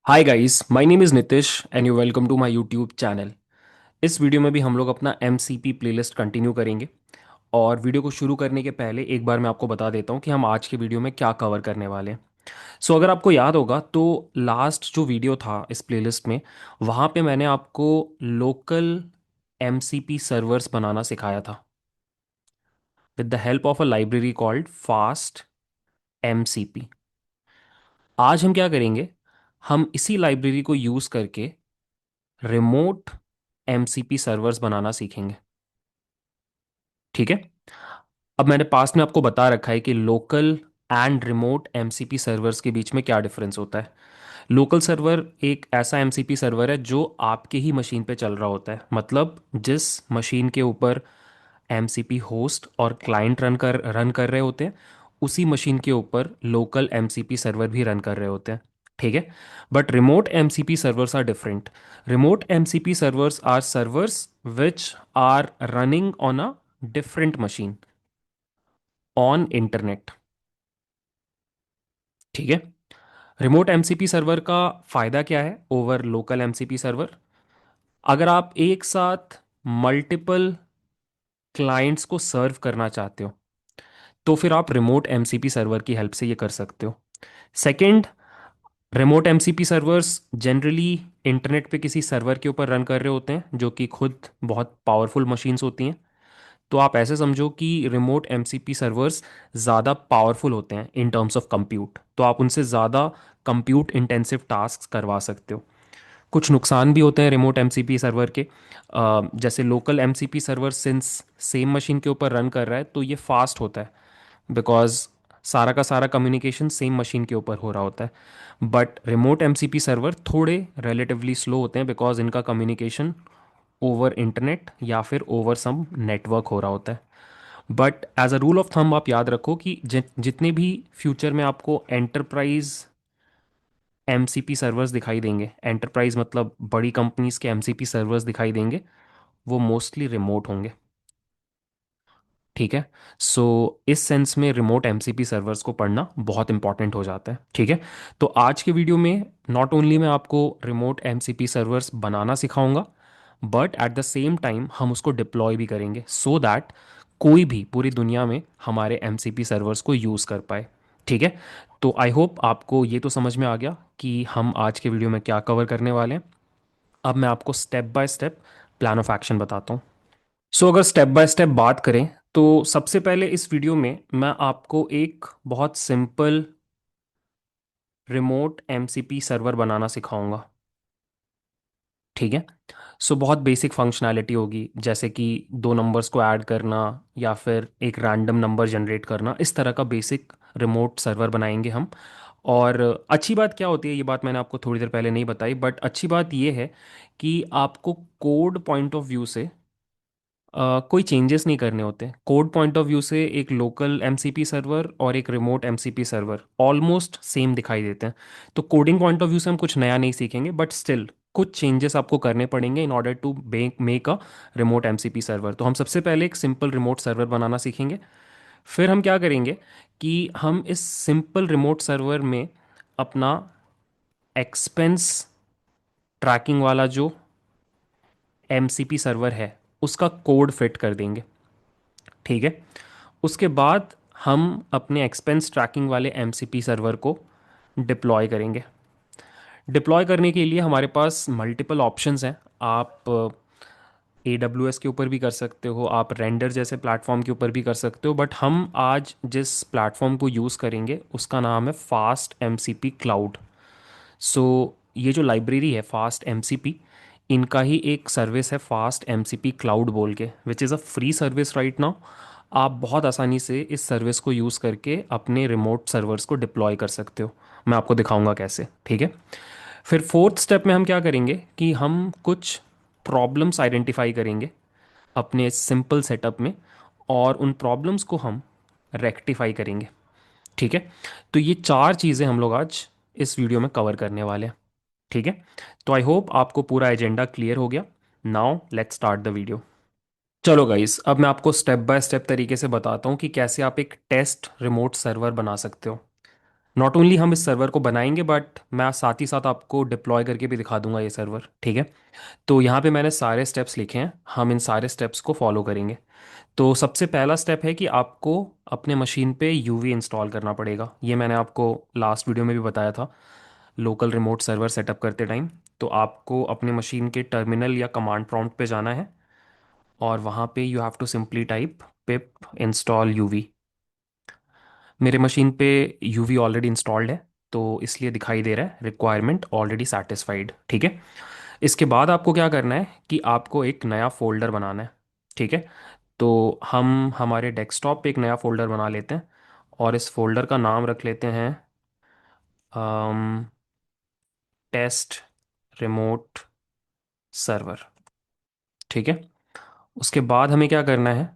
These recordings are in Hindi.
Hi guys, my name is Nitish and you welcome to my YouTube channel. इस वीडियो में भी हम लोग अपना MCP प्लेलिस्ट कंटिन्यू करेंगे। और वीडियो को शुरू करने के पहले एक बार मैं आपको बता देता हूँ कि हम आज के वीडियो में क्या कवर करने वाले हैं। सो अगर आपको याद होगा तो लास्ट जो वीडियो था इस प्लेलिस्ट में, वहाँ पे मैंने आपको लोकल MCP सर्वर्स बनाना सिखाया था with the help of a library called fast MCP। आज हम क्या करेंगे, हम इसी लाइब्रेरी को यूज़ करके रिमोट MCP सर्वर्स बनाना सीखेंगे। ठीक है। अब मैंने पास्ट में आपको बता रखा है कि local and remote MCP servers के बीच में क्या डिफरेंस होता है। लोकल सर्वर एक ऐसा MCP सर्वर है जो आपके ही मशीन पे चल रहा होता है, मतलब जिस मशीन के ऊपर MCP होस्ट और क्लाइंट रन कर रहे होते हैं, उसी मशीन के ऊपर लोकल MCP सर्वर भी रन कर रहे होते हैं। ठीक है। But remote MCP servers are different. Remote MCP servers are servers which are running on a different machine on internet. ठीक है। रिमोट MCP सर्वर का फायदा क्या है ओवर लोकल MCP सर्वर? अगर आप एक साथ मल्टीपल क्लाइंट्स को सर्व करना चाहते हो तो फिर आप रिमोट MCP सर्वर की हेल्प से ये कर सकते हो। Second, remote MCP servers generally internet पे किसी सर्वर के ऊपर रन कर रहे होते हैं जो कि खुद बहुत पावरफुल मशीन्स होती हैं। तो आप ऐसे समझो कि रिमोट MCP सर्वर्स ज़्यादा पावरफुल होते हैं इन टर्म्स ऑफ कंप्यूट, तो आप उनसे ज़्यादा कंप्यूट इंटेंसिव टास्क करवा सकते हो। कुछ नुकसान भी होते हैं रिमोट MCP सर्वर के। जैसे local MCP server since same machine के ऊपर रन कर रहा है तो ये फास्ट होता है, बिकॉज सारा का सारा कम्युनिकेशन सेम मशीन के ऊपर हो रहा होता है। बट रिमोट MCP सर्वर थोड़े रिलेटिवली स्लो होते हैं बिकॉज इनका कम्युनिकेशन ओवर इंटरनेट या फिर ओवर सम नेटवर्क हो रहा होता है। But as a rule of thumb आप याद रखो कि जितने भी फ्यूचर में आपको एंटरप्राइज MCP सर्वर्स दिखाई देंगे, एंटरप्राइज मतलब बड़ी कंपनीज के MCP सर्वर्स दिखाई देंगे, वो मोस्टली रिमोट होंगे। ठीक है। सो इस सेंस में रिमोट MCP सर्वर्स को पढ़ना बहुत इंपॉर्टेंट हो जाता है। ठीक है। तो आज के वीडियो में नॉट ओनली मैं आपको रिमोट MCP सर्वर्स बनाना सिखाऊंगा, but at the same time हम उसको डिप्लॉय भी करेंगे सो दैट कोई भी पूरी दुनिया में हमारे MCP सर्वर्स को यूज़ कर पाए। ठीक है। तो आई होप आपको ये तो समझ में आ गया कि हम आज के वीडियो में क्या कवर करने वाले हैं। अब मैं आपको step by step plan of action बताता हूँ। सो अगर स्टेप बाय स्टेप बात करें तो सबसे पहले इस वीडियो में मैं आपको एक बहुत सिंपल रिमोट MCP सर्वर बनाना सिखाऊंगा। ठीक है। सो बहुत बेसिक फंक्शनैलिटी होगी, जैसे कि दो नंबर्स को ऐड करना या फिर एक रैंडम नंबर जनरेट करना, इस तरह का बेसिक रिमोट सर्वर बनाएंगे हम। और अच्छी बात क्या होती है, ये बात मैंने आपको थोड़ी देर पहले नहीं बताई, बट अच्छी बात ये है कि आपको कोड पॉइंट ऑफ व्यू से कोई चेंजेस नहीं करने होते। कोड पॉइंट ऑफ व्यू से एक लोकल MCP सर्वर और एक remote MCP server almost same दिखाई देते हैं। तो कोडिंग पॉइंट ऑफ व्यू से हम कुछ नया नहीं सीखेंगे, बट स्टिल कुछ चेंजेस आपको करने पड़ेंगे in order to make a remote MCP server. तो हम सबसे पहले एक सिंपल रिमोट सर्वर बनाना सीखेंगे। फिर हम क्या करेंगे कि हम इस सिंपल रिमोट सर्वर में अपना एक्सपेंस ट्रैकिंग वाला जो MCP सर्वर है उसका कोड फिट कर देंगे। ठीक है। उसके बाद हम अपने एक्सपेंस ट्रैकिंग वाले MCP सर्वर को डिप्लॉय करेंगे। डिप्लॉय करने के लिए हमारे पास मल्टीपल ऑप्शंस हैं। आप AWS के ऊपर भी कर सकते हो, आप रेंडर जैसे प्लेटफॉर्म के ऊपर भी कर सकते हो, बट हम आज जिस प्लेटफॉर्म को यूज़ करेंगे उसका नाम है फास्ट MCP क्लाउड। सो ये जो लाइब्रेरी है फास्ट MCP, इनका ही एक सर्विस है फास्ट MCP क्लाउड बोल के, which is a free service right now. आप बहुत आसानी से इस सर्विस को यूज़ करके अपने रिमोट सर्वर्स को डिप्लॉय कर सकते हो। मैं आपको दिखाऊंगा कैसे। ठीक है। फिर फोर्थ स्टेप में हम क्या करेंगे कि हम कुछ प्रॉब्लम्स आइडेंटिफाई करेंगे अपने सिंपल सेटअप में, और उन प्रॉब्लम्स को हम रेक्टिफाई करेंगे। ठीक है। तो ये चार चीज़ें हम लोग आज इस वीडियो में कवर करने वाले हैं। ठीक है। तो आई होप आपको पूरा एजेंडा क्लियर हो गया। Now let's start the video. चलो गाइस, अब मैं आपको स्टेप बाय स्टेप तरीके से बताता हूँ कि कैसे आप एक टेस्ट रिमोट सर्वर बना सकते हो। नॉट ओनली हम इस सर्वर को बनाएंगे, बट मैं साथ ही साथ आपको डिप्लॉय करके भी दिखा दूंगा ये सर्वर, ठीक है। तो यहाँ पे मैंने सारे स्टेप्स लिखे हैं, हम इन सारे स्टेप्स को फॉलो करेंगे। तो सबसे पहला स्टेप है कि आपको अपने मशीन पे यूवी इंस्टॉल करना पड़ेगा। ये मैंने आपको लास्ट वीडियो में भी बताया था, लोकल रिमोट सर्वर सेटअप करते टाइम। तो आपको अपने मशीन के टर्मिनल या कमांड प्रॉम्प्ट पे जाना है, और वहाँ पे you have to simply type pip install uv. मेरे मशीन पे यूवी ऑलरेडी इंस्टॉल्ड है, तो इसलिए दिखाई दे रहा है रिक्वायरमेंट ऑलरेडी सेटिस्फाइड, ठीक है। इसके बाद आपको क्या करना है कि आपको एक नया फोल्डर बनाना है, ठीक है। तो हम हमारे डेस्कटॉप पे एक नया फोल्डर बना लेते हैं, और इस फोल्डर का नाम रख लेते हैं टेस्ट रिमोट सर्वर, ठीक है। उसके बाद हमें क्या करना है,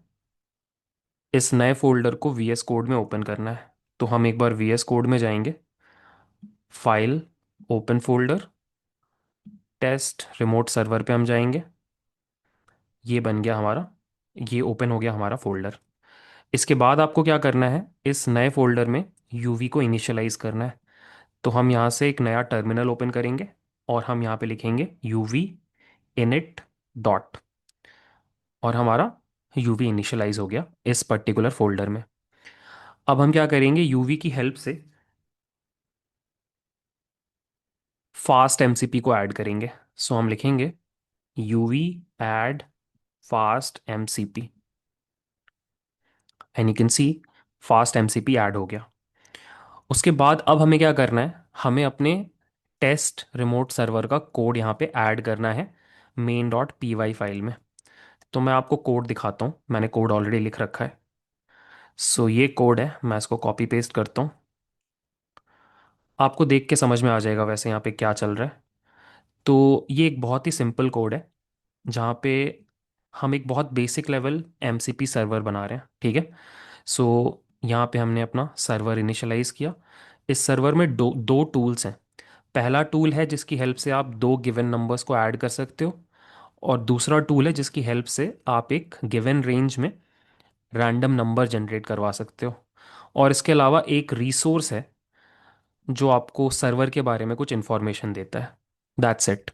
इस नए फोल्डर को वीएस कोड में ओपन करना है। तो हम एक बार वीएस कोड में जाएंगे, file, open folder, test remote server पे हम जाएंगे। ये बन गया हमारा, ये ओपन हो गया हमारा फोल्डर। इसके बाद आपको क्या करना है, इस नए फोल्डर में यूवी को इनिशियलाइज करना है। तो हम यहाँ से एक नया टर्मिनल ओपन करेंगे, और हम यहाँ पे लिखेंगे यूवी इनिट डॉट, और हमारा यूवी इनिशियलाइज हो गया इस पर्टिकुलर फोल्डर में। अब हम क्या करेंगे, यूवी की हेल्प से फास्ट एमसीपी को ऐड करेंगे। सो हम लिखेंगे UV add fast MCP, and you can C fast MCP add हो गया। उसके बाद अब हमें क्या करना है, हमें अपने टेस्ट रिमोट सर्वर का कोड यहाँ पे ऐड करना है main dot P Y file में। तो मैं आपको कोड दिखाता हूँ, मैंने कोड ऑलरेडी लिख रखा है। सो ये कोड है, मैं इसको कॉपी पेस्ट करता हूँ। आपको देख के समझ में आ जाएगा वैसे यहाँ पे क्या चल रहा है। तो ये एक बहुत ही सिंपल कोड है, जहाँ पे हम एक बहुत बेसिक लेवल एमसीपी सर्वर बना रहे हैं, ठीक है। सो यहाँ पे हमने अपना सर्वर इनिशियलाइज किया। इस सर्वर में दो दो टूल्स हैं। पहला टूल है जिसकी हेल्प से आप दो गिवन नंबर्स को ऐड कर सकते हो, और दूसरा टूल है जिसकी हेल्प से आप एक गिवन रेंज में रैंडम नंबर जनरेट करवा सकते हो। और इसके अलावा एक रिसोर्स है जो आपको सर्वर के बारे में कुछ इन्फॉर्मेशन देता है। That's it.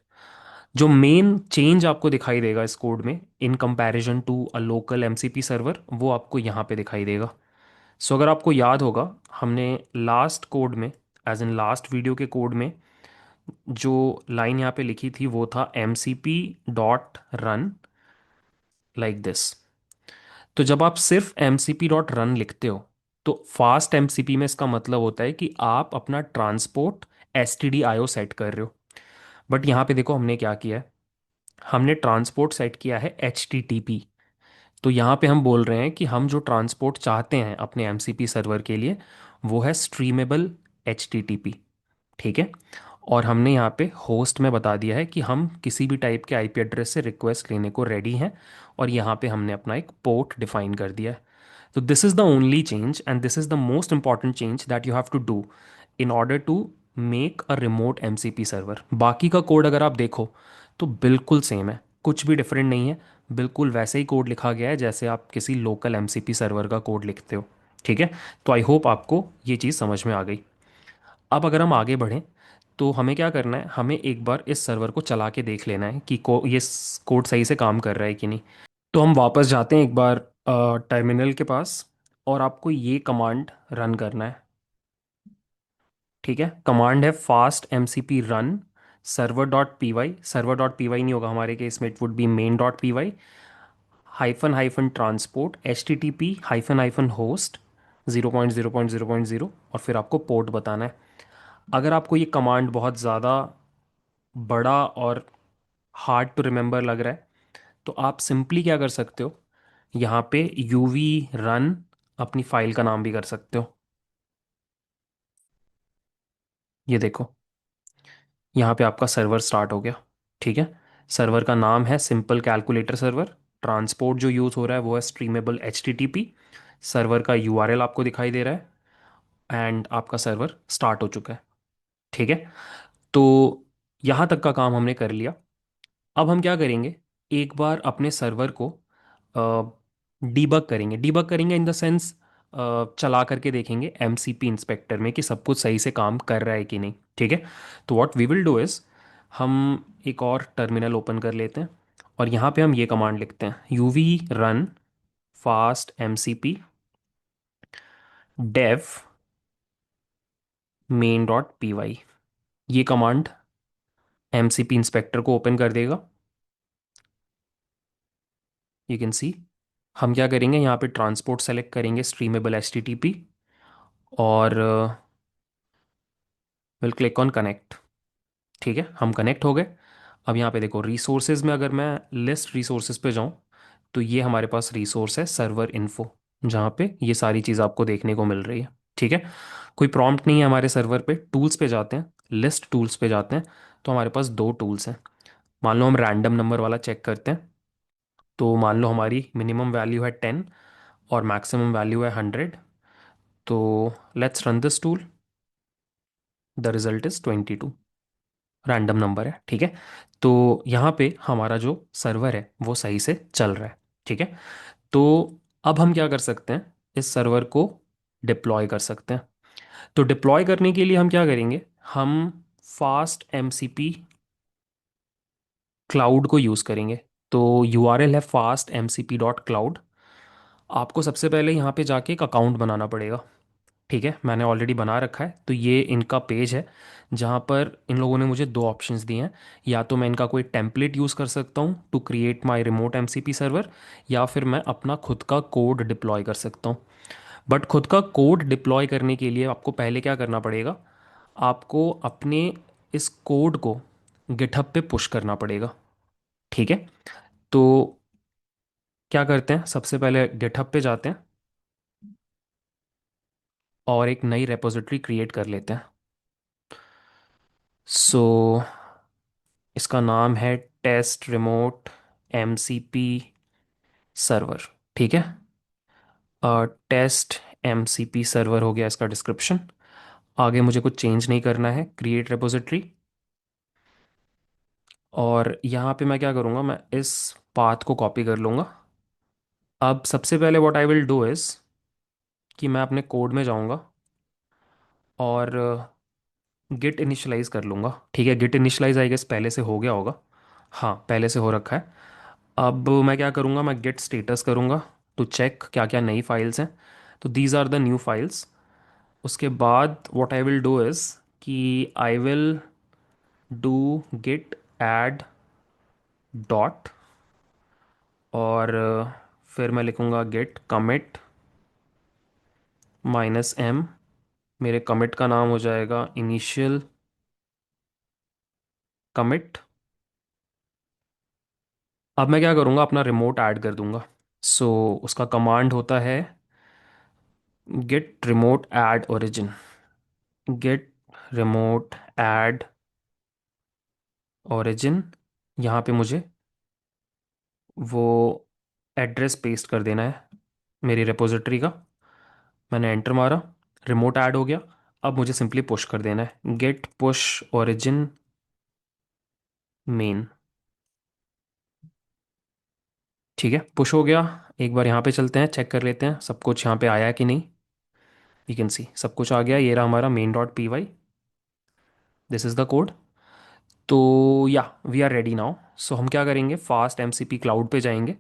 जो मेन चेंज आपको दिखाई देगा इस कोड में in comparison to a local MCP server, वो आपको यहाँ पे दिखाई देगा। सो अगर आपको याद होगा, हमने लास्ट कोड में, एज इन लास्ट वीडियो के कोड में, जो लाइन यहाँ पे लिखी थी वो था M C P dot run like this. तो जब आप सिर्फ M C P dot run लिखते हो, तो फास्ट एम सी पी में इसका मतलब होता है कि आप अपना transport S T D I O set कर रहे हो। बट यहाँ पे देखो हमने क्या किया है, हमने ट्रांसपोर्ट सेट किया है एच टी टी पी। तो यहाँ पे हम बोल रहे हैं कि हम जो ट्रांसपोर्ट चाहते हैं अपने एम सी पी सर्वर के लिए, वो है streamable H T T P, ठीक है। और हमने यहाँ पे होस्ट में बता दिया है कि हम किसी भी टाइप के आईपी एड्रेस से रिक्वेस्ट लेने को रेडी हैं, और यहाँ पे हमने अपना एक पोर्ट डिफाइन कर दिया है। तो this is the only change, and this is the most important change that you have to do in order to make a remote M C P server. बाकी का कोड अगर आप देखो तो बिल्कुल सेम है, कुछ भी डिफरेंट नहीं है। बिल्कुल वैसे ही कोड लिखा गया है जैसे आप किसी local M C P server का कोड लिखते हो, ठीक है। तो आई होप आपको ये चीज़ समझ में आ गई। अब अगर हम आगे बढ़ें, तो हमें क्या करना है, हमें एक बार इस सर्वर को चला के देख लेना है कि ये कोड सही से काम कर रहा है कि नहीं। तो हम वापस जाते हैं एक बार टर्मिनल के पास, और आपको ये कमांड रन करना है, ठीक है। कमांड है fast M C P run server dot P Y. Server dot P Y नहीं होगा हमारे केस में, it would be main dot P Y hyphen hyphen transport H T T P hyphen hyphen host 0.0.0.0, और फिर आपको पोर्ट बताना है। अगर आपको ये कमांड बहुत ज़्यादा बड़ा और हार्ड टू रिमेंबर लग रहा है, तो आप सिंपली क्या कर सकते हो, यहाँ पे यूवी रन अपनी फाइल का नाम भी कर सकते हो। ये देखो, यहाँ पे आपका सर्वर स्टार्ट हो गया, ठीक है। सर्वर का नाम है सिंपल कैलकुलेटर सर्वर। ट्रांसपोर्ट जो यूज़ हो रहा है वो है streamable H T T P. Server का यूआरएल आपको दिखाई दे रहा है, एंड आपका सर्वर स्टार्ट हो चुका है, ठीक है। तो यहाँ तक का काम हमने कर लिया। अब हम क्या करेंगे, एक बार अपने सर्वर को डीबग करेंगे। डीबग करेंगे इन द सेंस, चला करके देखेंगे एमसीपी इंस्पेक्टर में कि सब कुछ सही से काम कर रहा है कि नहीं। ठीक है। तो what we will do is, हम एक और टर्मिनल ओपन कर लेते हैं और यहाँ पे हम ये कमांड लिखते हैं, uv run fast MCP dev main dot P Y. ये कमांड एमसीपी इंस्पेक्टर को ओपन कर देगा। यू कैन सी हम क्या करेंगे, यहाँ पे ट्रांसपोर्ट सेलेक्ट करेंगे स्ट्रीमेबल एच टी टी पी और विल क्लिक ऑन कनेक्ट। ठीक है, हम कनेक्ट हो गए। अब यहाँ पे देखो रिसोर्सेज में अगर मैं लिस्ट रिसोर्सेज पे जाऊँ तो ये हमारे पास रिसोर्स है सर्वर इन्फो, जहाँ पे ये सारी चीज़ आपको देखने को मिल रही है। ठीक है। कोई प्रॉम्प्ट नहीं है हमारे सर्वर पे। टूल्स पे जाते हैं, लिस्ट टूल्स पे जाते हैं, तो हमारे पास दो टूल्स हैं। मान लो हम रैंडम नंबर वाला चेक करते हैं। तो मान लो हमारी मिनिमम वैल्यू है 10 और मैक्सिमम वैल्यू है 100। तो let's run this tool. The result is 22, random number है। ठीक है। तो यहाँ पे हमारा जो सर्वर है वो सही से चल रहा है। ठीक है। तो अब हम क्या कर सकते हैं, इस सर्वर को डिप्लॉय कर सकते हैं। तो डिप्लॉय करने के लिए हम क्या करेंगे, हम फास्ट एमसीपी क्लाउड को यूज़ करेंगे। तो यूआरएल है fast M C P dot cloud. आपको सबसे पहले यहाँ पे जाके एक अकाउंट बनाना पड़ेगा। ठीक है, मैंने ऑलरेडी बना रखा है। तो ये इनका पेज है जहाँ पर इन लोगों ने मुझे दो ऑप्शंस दिए हैं। या तो मैं इनका कोई टेम्पलेट यूज़ कर सकता हूँ to create my remote MCP server, या फिर मैं अपना खुद का कोड डिप्लॉय कर सकता हूँ। बट खुद का कोड डिप्लॉय करने के लिए आपको पहले क्या करना पड़ेगा, आपको अपने इस कोड को गिटहब पे पुश करना पड़ेगा। ठीक है। तो क्या करते हैं, सबसे पहले गिटहब पे जाते हैं और एक नई रेपोजिटरी क्रिएट कर लेते हैं। सो इसका नाम है test remote M C P server. ठीक है। Test M C P server हो गया इसका डिस्क्रिप्शन। आगे मुझे कुछ चेंज नहीं करना है, क्रिएट रेपोजिटरी। और यहाँ पे मैं क्या करूँगा, मैं इस पाथ को कॉपी कर लूँगा। अब सबसे पहले what I will do is कि मैं अपने कोड में जाऊँगा और गिट इनिशियलाइज कर लूँगा। ठीक है, गिट इनिशियलाइज आई गेस पहले से हो गया होगा। हाँ, पहले से हो रखा है। अब मैं क्या करूँगा, मैं गिट स्टेटस करूँगा टू चेक क्या क्या नई फाइल्स हैं। तो these are the new files. उसके बाद what I will do is कि I will do git add dot और फिर मैं लिखूँगा गिट कमिट -m। मेरे कमिट का नाम हो जाएगा इनिशियल कमिट। अब मैं क्या करूँगा, अपना रिमोट ऐड कर दूंगा। सो उसका कमांड होता है git remote add origin. Git remote add origin. यहाँ पे मुझे वो एड्रेस पेस्ट कर देना है मेरी रिपोजिटरी का। मैंने एंटर मारा, रिमोट ऐड हो गया। अब मुझे सिंपली पुश कर देना है, गेट पुश ओरिजिन मेन। ठीक है, पुश हो गया। एक बार यहाँ पे चलते हैं, चेक कर लेते हैं सब कुछ यहाँ पे आया है कि नहीं। यू कैन सी सब कुछ आ गया। ये रहा हमारा main dot P Y. This is the code. तो yeah we are ready now. So हम क्या करेंगे, fast M C P cloud पे जाएंगे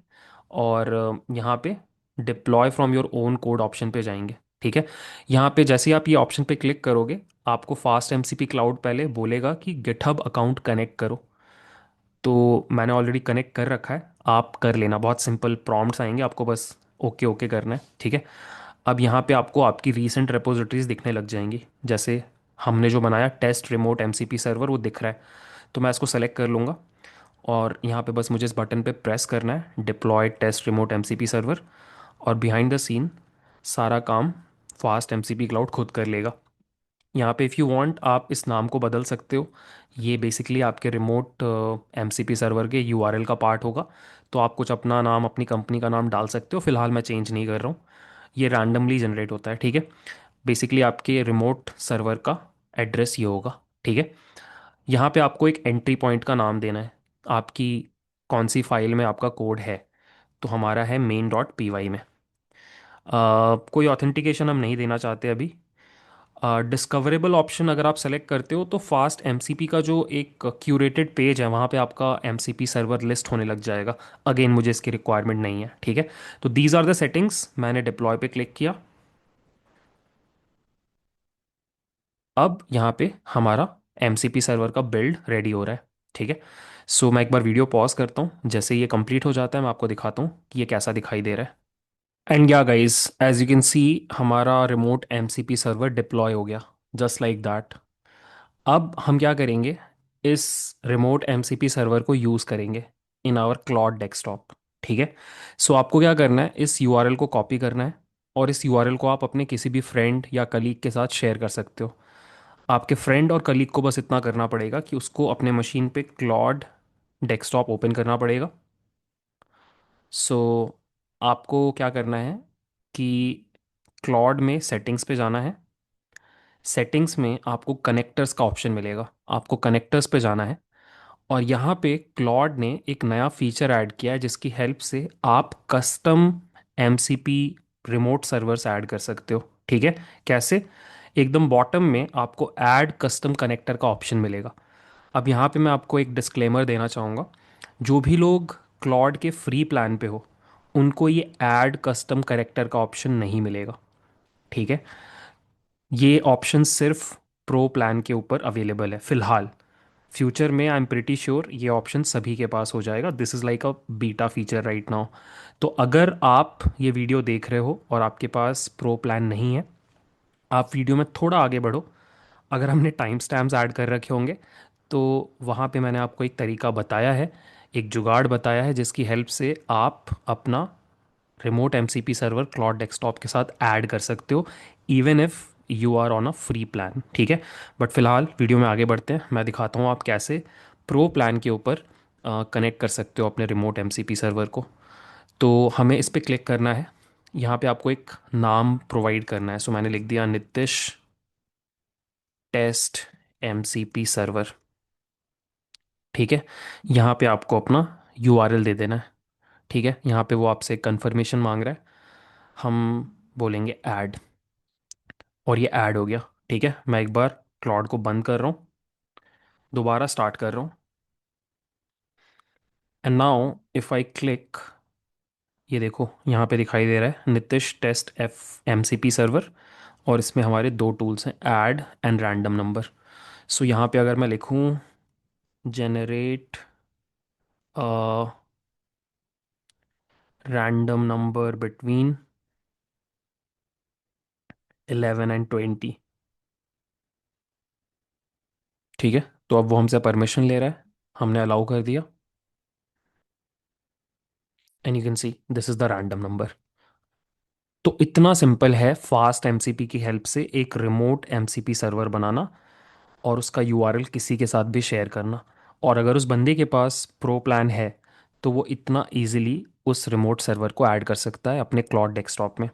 और यहाँ पे deploy from your own code option पे जाएंगे। ठीक है। यहाँ पे जैसे ही आप ये ऑप्शन पे क्लिक करोगे, आपको fast M C P cloud पहले बोलेगा कि गिटहब अकाउंट कनेक्ट करो। तो मैंने ऑलरेडी कनेक्ट कर रखा है, आप कर लेना। बहुत सिंपल प्रॉम्प्ट्स आएंगे, आपको बस ओके ओके करना है। ठीक है। अब यहाँ पे आपको आपकी रीसेंट रेपोजिटरीज दिखने लग जाएंगी। जैसे हमने जो बनाया टेस्ट रिमोट एमसीपी सर्वर, वो दिख रहा है। तो मैं इसको सेलेक्ट कर लूँगा और यहाँ पे बस मुझे इस बटन पे प्रेस करना है, deploy test remote MCP server. और बिहाइंड द सीन सारा काम फास्ट एमसीपी क्लाउड खुद कर लेगा। यहाँ पे इफ़ यू वांट आप इस नाम को बदल सकते हो। ये बेसिकली आपके रिमोट एमसीपी सर्वर के यूआरएल का पार्ट होगा। तो आप कुछ अपना नाम, अपनी कंपनी का नाम डाल सकते हो। फिलहाल मैं चेंज नहीं कर रहा हूँ, ये रैंडमली जनरेट होता है। ठीक है। बेसिकली आपके रिमोट सर्वर का एड्रेस ये होगा। ठीक है। यहाँ पे आपको एक एंट्री पॉइंट का नाम देना है, आपकी कौन सी फाइल में आपका कोड है। तो हमारा है मेन डॉट पी वाई में। कोई ऑथेंटिकेशन हम नहीं देना चाहते अभी। डिस्कवरेबल ऑप्शन अगर आप सेलेक्ट करते हो तो फास्ट एमसीपी का जो एक क्यूरेटेड पेज है वहाँ पे आपका एमसीपी सर्वर लिस्ट होने लग जाएगा। अगेन मुझे इसकी रिक्वायरमेंट नहीं है, ठीक है। तो दीज आर द सेटिंग्स, मैंने डिप्लॉय पे क्लिक किया। अब यहाँ पे हमारा एमसीपी सर्वर का बिल्ड रेडी हो रहा है, ठीक है। सो मैं एक बार वीडियो पॉज करता हूँ, जैसे ये कंप्लीट हो जाता है मैं आपको दिखाता हूँ कि ये कैसा दिखाई दे रहा है। And yeah guys, as you can see हमारा रिमोट एमसीपी सर्वर डिप्लॉय हो गया, जस्ट लाइक दैट। अब हम क्या करेंगे, इस रिमोट एमसीपी सर्वर को यूज़ करेंगे इन आवर क्लॉड डेस्कटॉप, ठीक है। सो आपको क्या करना है, इस यूआरएल को कॉपी करना है और इस यूआरएल को आप अपने किसी भी फ्रेंड या कलीग के साथ शेयर कर सकते हो। आपके फ्रेंड और कलीग को बस इतना करना पड़ेगा कि उसको अपने मशीन पे क्लॉड डेस्कटॉप ओपन करना पड़ेगा। सो आपको क्या करना है कि क्लॉड में सेटिंग्स पे जाना है। सेटिंग्स में आपको कनेक्टर्स का ऑप्शन मिलेगा, आपको कनेक्टर्स पे जाना है। और यहाँ पे क्लॉड ने एक नया फीचर ऐड किया है जिसकी हेल्प से आप custom MCP remote servers add कर सकते हो, ठीक है। कैसे? एकदम बॉटम में आपको ऐड कस्टम कनेक्टर का ऑप्शन मिलेगा। अब यहाँ पे मैं आपको एक डिस्क्लेमर देना चाहूँगा, जो भी लोग क्लॉड के फ्री प्लान पे हो उनको ये ऐड कस्टम कनेक्टर का ऑप्शन नहीं मिलेगा, ठीक है। ये ऑप्शन सिर्फ प्रो प्लान के ऊपर अवेलेबल है फिलहाल। फ्यूचर में आई एम प्रिटी श्योर ये ऑप्शन सभी के पास हो जाएगा। This is like a beta feature right now. तो अगर आप ये वीडियो देख रहे हो और आपके पास प्रो प्लान नहीं है, आप वीडियो में थोड़ा आगे बढ़ो। अगर हमने टाइम स्टैम्प्स ऐड कर रखे होंगे तो वहाँ पे मैंने आपको एक तरीका बताया है, एक जुगाड़ बताया है जिसकी हेल्प से आप अपना remote MCP server Claude desktop के साथ ऐड कर सकते हो, even if you are on a free plan, ठीक है। बट फिलहाल वीडियो में आगे बढ़ते हैं, मैं दिखाता हूँ आप कैसे प्रो प्लान के ऊपर कनेक्ट कर सकते हो अपने रिमोट एमसीपी सर्वर को। तो हमें इस पर क्लिक करना है, यहाँ पे आपको एक नाम प्रोवाइड करना है। सो मैंने लिख दिया नितिश टेस्ट एमसीपी सर्वर, ठीक है। यहाँ पे आपको अपना यूआरएल दे देना है, ठीक है। यहाँ पे वो आपसे कंफर्मेशन मांग रहा है, हम बोलेंगे ऐड, और ये ऐड हो गया, ठीक है। मैं एक बार क्लॉड को बंद कर रहा हूँ, दोबारा स्टार्ट कर रहा हूँ। And now if I click, ये देखो यहाँ पे दिखाई दे रहा है Nitish test F M C P server, और इसमें हमारे दो टूल्स हैं, add and random number. So यहाँ पे अगर मैं लिखूँ generate random number between 11 and 20, ठीक है। तो अब वो हमसे परमिशन ले रहा है, हमने अलाउ कर दिया, and you can see this is the random number. तो इतना सिंपल है फास्ट एमसीपी की हेल्प से एक रिमोट एमसीपी सर्वर बनाना और उसका यूआरएल किसी के साथ भी शेयर करना। और अगर उस बंदे के पास प्रो प्लान है तो वो इतना इजीली उस रिमोट सर्वर को ऐड कर सकता है अपने क्लॉड डेस्कटॉप में,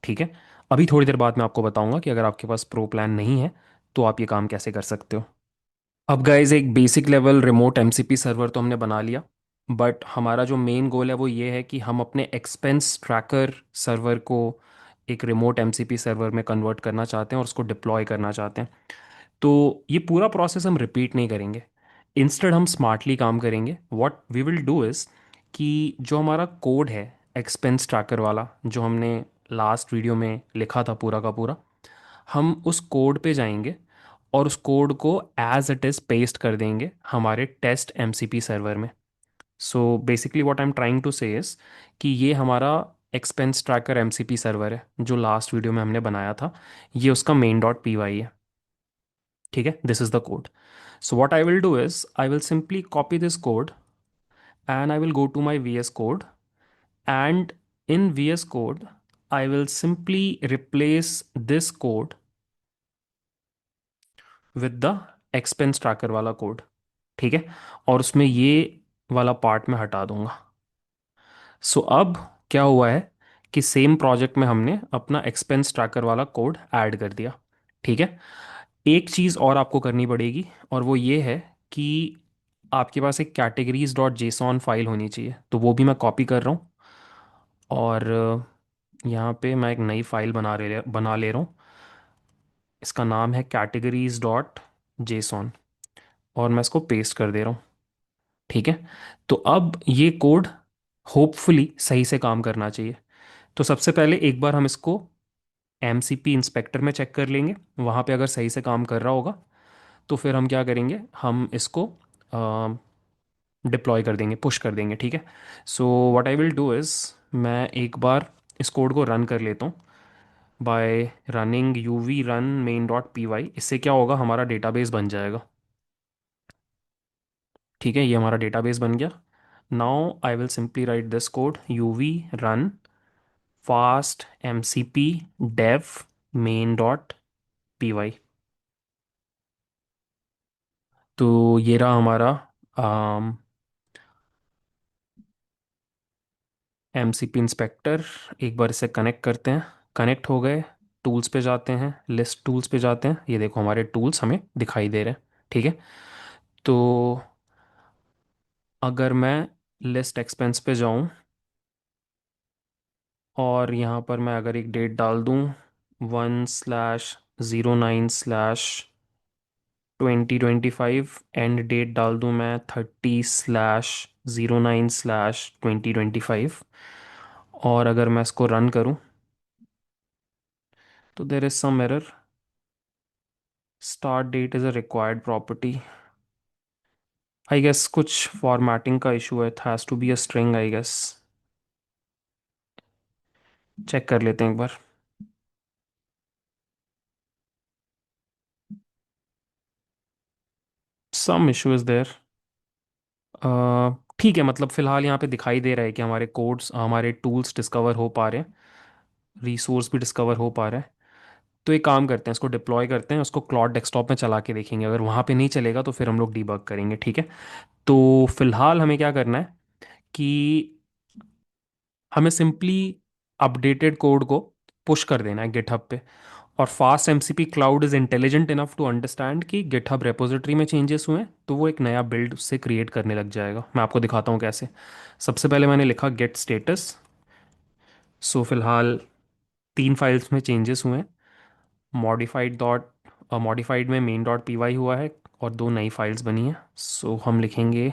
ठीक है। अभी थोड़ी देर बाद मैं आपको बताऊंगा कि अगर आपके पास प्रो प्लान नहीं है तो आप ये काम कैसे कर सकते हो। अब गाइज एक basic level remote MCP server तो हमने बना लिया, बट हमारा जो मेन गोल है वो ये है कि हम अपने एक्सपेंस ट्रैकर सर्वर को एक रिमोट एमसीपी सर्वर में कन्वर्ट करना चाहते हैं और उसको डिप्लॉय करना चाहते हैं। तो ये पूरा प्रोसेस हम रिपीट नहीं करेंगे, इंस्टेड हम स्मार्टली काम करेंगे। What we will do is कि जो हमारा कोड है एक्सपेंस ट्रैकर वाला जो हमने लास्ट वीडियो में लिखा था पूरा का पूरा, हम उस कोड पे जाएंगे और उस कोड को एज इट इज़ पेस्ट कर देंगे हमारे टेस्ट एमसीपी सर्वर में। So basically what I am trying to say is कि ये हमारा एक्सपेंस ट्रैकर एमसीपी सर्वर है जो लास्ट वीडियो में हमने बनाया था, ये उसका मेन डॉट पी वाई है, ठीक है। This is the code. So what I will do is I will simply copy this code and I will go to my VS Code, and in VS Code I will simply replace this code with the expense tracker वाला कोड, ठीक है। और उसमें ये वाला पार्ट मैं हटा दूंगा। सो अब क्या हुआ है कि सेम प्रोजेक्ट में हमने अपना एक्सपेंस ट्रैकर वाला कोड ऐड कर दिया, ठीक है। एक चीज़ और आपको करनी पड़ेगी और वो ये है कि आपके पास एक कैटेगरीज डॉट जेसॉन फाइल होनी चाहिए, तो वो भी मैं कॉपी कर रहा हूँ। और यहाँ पे मैं एक नई फाइल बना ले रहा हूँ। इसका नाम है कैटेगरीज डॉट जेसॉन, और मैं इसको पेस्ट कर दे रहा हूँ। ठीक है। तो अब ये कोड होपफुली सही से काम करना चाहिए। तो सबसे पहले एक बार हम इसको एमसीपी इंस्पेक्टर में चेक कर लेंगे, वहाँ पे अगर सही से काम कर रहा होगा तो फिर हम क्या करेंगे, हम इसको डिप्लॉय कर देंगे, पुश कर देंगे। ठीक है। So what I will do is, मैं एक बार इस कोड को रन कर लेता हूँ by running U V run main dot P Y. इससे क्या होगा, हमारा डेटाबेस बन जाएगा। ठीक है, ये हमारा डेटाबेस बन गया। Now I will simply write this code, U V run fast M C P dev main dot P Y. तो ये रहा हमारा एम सी पी इंस्पेक्टर। एक बार इसे कनेक्ट करते हैं। कनेक्ट हो गए, टूल्स पे जाते हैं, लिस्ट टूल्स पे जाते हैं, ये देखो हमारे टूल्स हमें दिखाई दे रहे हैं। ठीक है। तो अगर मैं लिस्ट एक्सपेंस पे जाऊं और यहाँ पर मैं अगर एक डेट डाल दूं, 1/09/2025, एंड डेट डाल दूं मैं 30/09/2025, और अगर मैं इसको रन करूं तो there is some error. Start date is a required property. I guess कुछ फॉर्मेटिंग का इशू है, it has to be a string I guess. Check कर लेते हैं एक बार। Some issue is there. ठीक है, मतलब फ़िलहाल यहाँ पे दिखाई दे रहा है कि हमारे कोड्स, हमारे टूल्स डिस्कवर हो पा रहे हैं, रिसोर्स भी डिस्कवर हो पा रहा है। तो एक काम करते हैं, इसको डिप्लॉय करते हैं, उसको क्लॉड डेस्कटॉप में चला के देखेंगे। अगर वहाँ पे नहीं चलेगा तो फिर हम लोग डीबग करेंगे। ठीक है। तो फिलहाल हमें क्या करना है कि हमें सिंपली अपडेटेड कोड को पुश कर देना है गिटहब पे। और fast MCP cloud is intelligent enough to understand कि गिटहब रेपोजिटरी में चेंजेस हुए हैं, तो वो एक नया बिल्ड उससे क्रिएट करने लग जाएगा। मैं आपको दिखाता हूँ कैसे। सबसे पहले मैंने लिखा गेट स्टेटस। सो फिलहाल 3 फाइल्स में चेंजेस हुए हैं। मॉडिफाइड डॉट मॉडिफाइड में मेन डॉट पी वाई हुआ है, और 2 नई फाइल्स बनी हैं। सो हम लिखेंगे